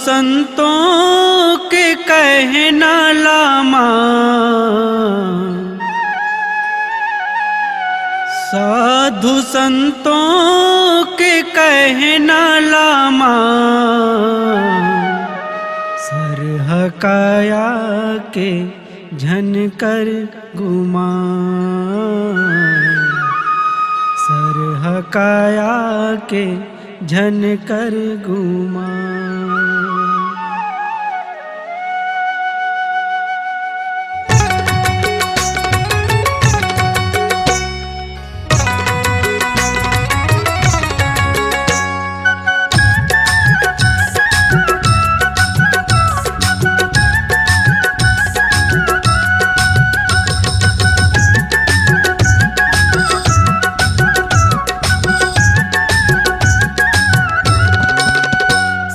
संतों के कहना लामा, साधु संतों के कहना लामा, सरहकाया के झनकर गुमा, सरहकाया के झनकर गुमा।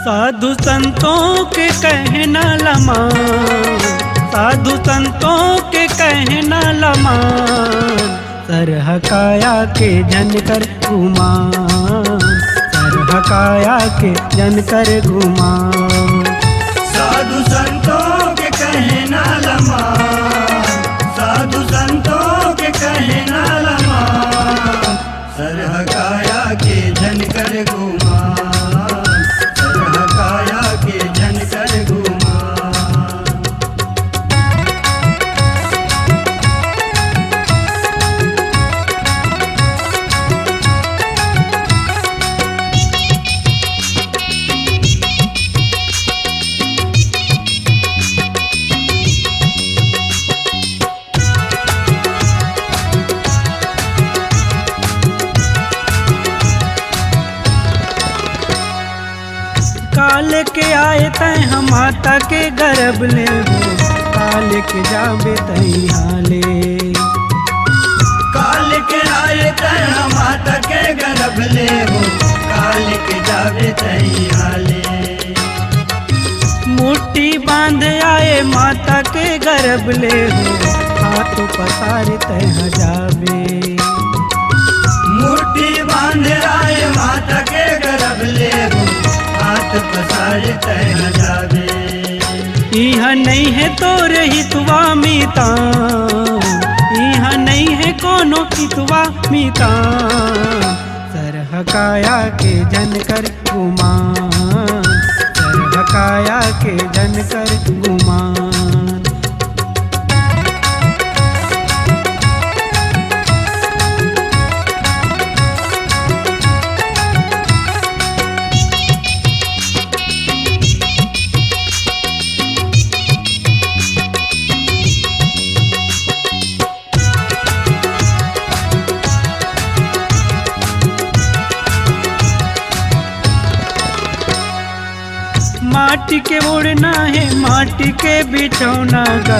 साधु संतों के कहना लमा, साधु संतों के कहना लमा, सरहकाया के झनकर गुमा, सरहकाया के झनकर गुमा। साधु संतों के कहना लमा, साधु संतों के कहना लमा, सरहकाया के झनकर गुमा, सरहकाया के झनकर गुमा। काल के आए तय हम माता के गर्भ ले हो, काल के जाबे तई हाले, काल के आए तय माता के गर्भ ले हो, काल के जावे तई हाले। मुट्ठी बांध आए माता के गर्भ ले हो, हाथ पसार तय जाबे, मुट्ठी बांध आए माता के गर्भ ले हो, हाथ पसार तय जावे। यहाँ नहीं है तोरे हितवा मीता, यहाँ नहीं है कोनो हितवा मीता, सरहकाया के झनकर गुमा, सरहकाया के झनकर गुमा। माटी के ओढ़ना है माटी के बिछौना गा,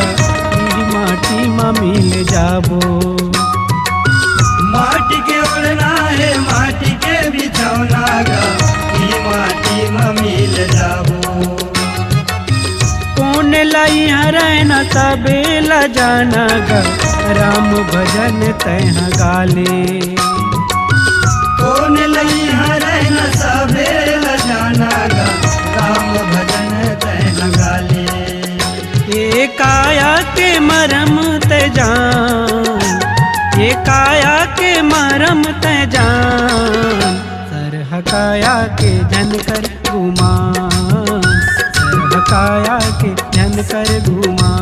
माटी में मिल जाबो, माटी के ओढ़ना है माटी के बिछौना गा, माटी में मिल जाबो। कौन लाई रहना सबे ला जाना गा, राम भजन तह गाले, कौन लई रहना सबे ला जाना गा, राम भजन तह गाले। ये काया के मरम ते जान, ये काया के मरम ते जान, सरहकाया के झनकर गुमा, सरहकाया के झनकर गुमा।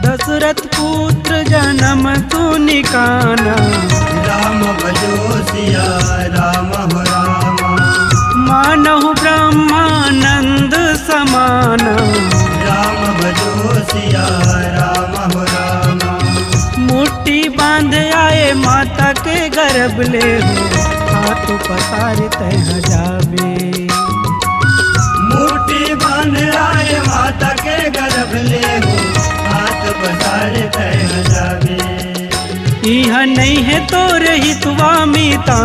दशरथ पुत्र जन्म तू निकाना, राम भजो सिया राम हो रामा, मानहु ब्रह्मानंद समाना, राम भजो सिया राम हो रामा। मुट्ठी बांध आए माता के गर्भ ले हो, हाथ पसार तह जाबे, मुट्ठी बांध आए माता के गर्भ ले हो, सारे तय न जावे। यहाँ नहीं है तोरे हितवा मीता,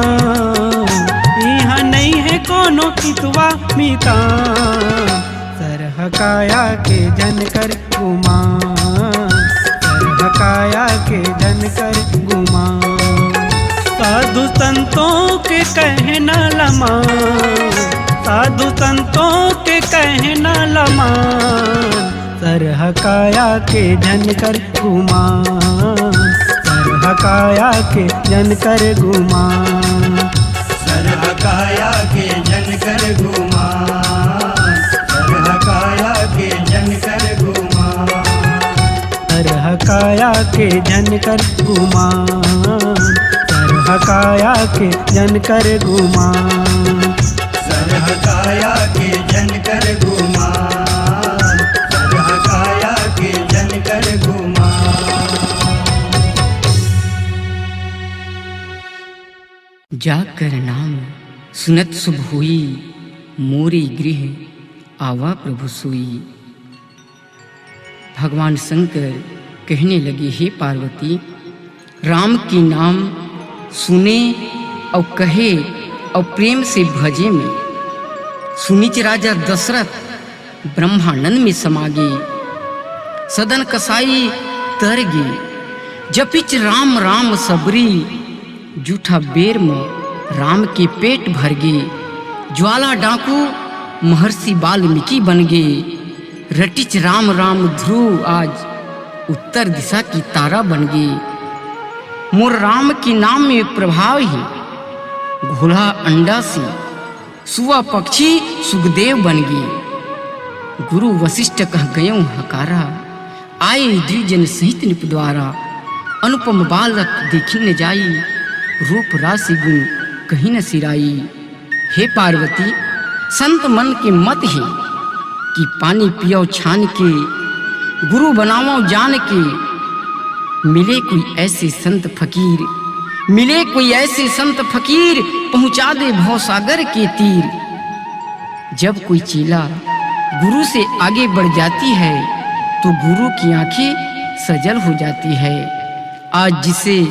यहाँ नहीं है कोनो हितवा मीता, सरहकाया के जनकर गुमान, सरहकाया के जनकर गुमान। साधु संतों के कहना लमान, साधु संतों के कहना लमान, सरहकाया के जनकर गुमान, सरहकाया के जनकर गुमान, सरहकाया के जनकर गुमान, सरहकाया के जनकर गुमान, सरहकाया के जनकर गुमान, सरहकाया के जनकर गुमान, सरहकाया के जनकर गुमान, सरहकाया के जनकर गुमान। जाकर नाम सुनत शुभ हुई, मोरी गृह आवा प्रभु सोई। भगवान शंकर कहने लगे, हे पार्वती, राम की नाम सुने और कहे और प्रेम से भजे में सुनिच राजा दशरथ ब्रह्मानंद में समागे। सदन कसाई तर गे, जपिच राम राम सबरी, जूठा बेर में राम के पेट भर गे। ज्वाला डाकू महर्षि वाल्मीकि बन गे, रटिच राम राम ध्रुव आज उत्तर दिशा की तारा बन गे। मोर राम के नाम में प्रभाव ही घोड़ा अंडा से सुआ पक्षी सुखदेव बन गए। गुरु वशिष्ठ कह गयो हकारा, आए द्विजन सहित निप द्वारा। अनुपम बालक देखी न जाई, रूप राशि गुण कहीं न सिराई। हे पार्वती, संत मन के मत है कि पानी पियो छान के, गुरु बनाओ जान के। मिले कोई ऐसे संत फकीर, मिले कोई ऐसे संत फकीर, पहुंचा दे भवसागर के तीर। जब कोई चेला गुरु से आगे बढ़ जाती है तो गुरु की आंखें सजल हो जाती है। आज जिसे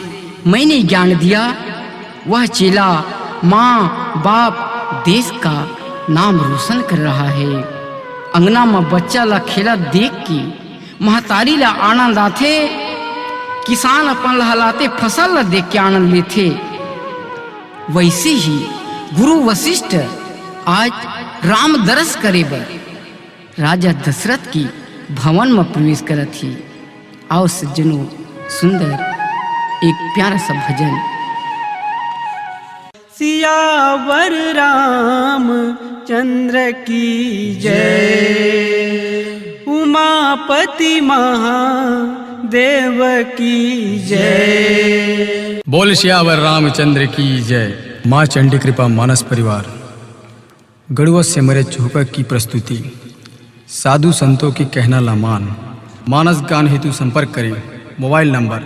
मैंने ज्ञान दिया वह चेला माँ बाप देश का नाम रोशन कर रहा है। अंगना में बच्चा ला खेला देख के महतारी ला आनंद आते, किसान अपन लहलाते फसल ला देख के आनंद लेते। वैसे ही गुरु वशिष्ठ आज राम दरस करे बर राजा दशरथ की भवन में प्रवेश करत थी। आओ सज्जनों, सुंदर एक प्यारा सा भजन। सियावर राम चंद्र की जय, उमापति महादेव की जय। बोल सियावर रामचंद्र की जय। माँ चंडी कृपा मानस परिवार गढ़ुआ से मरे चौपक की प्रस्तुति। साधु संतों की कहना लामान। मानस गान हेतु संपर्क करें मोबाइल नंबर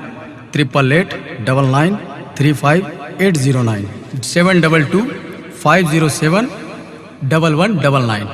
8889935809 722 507 1199।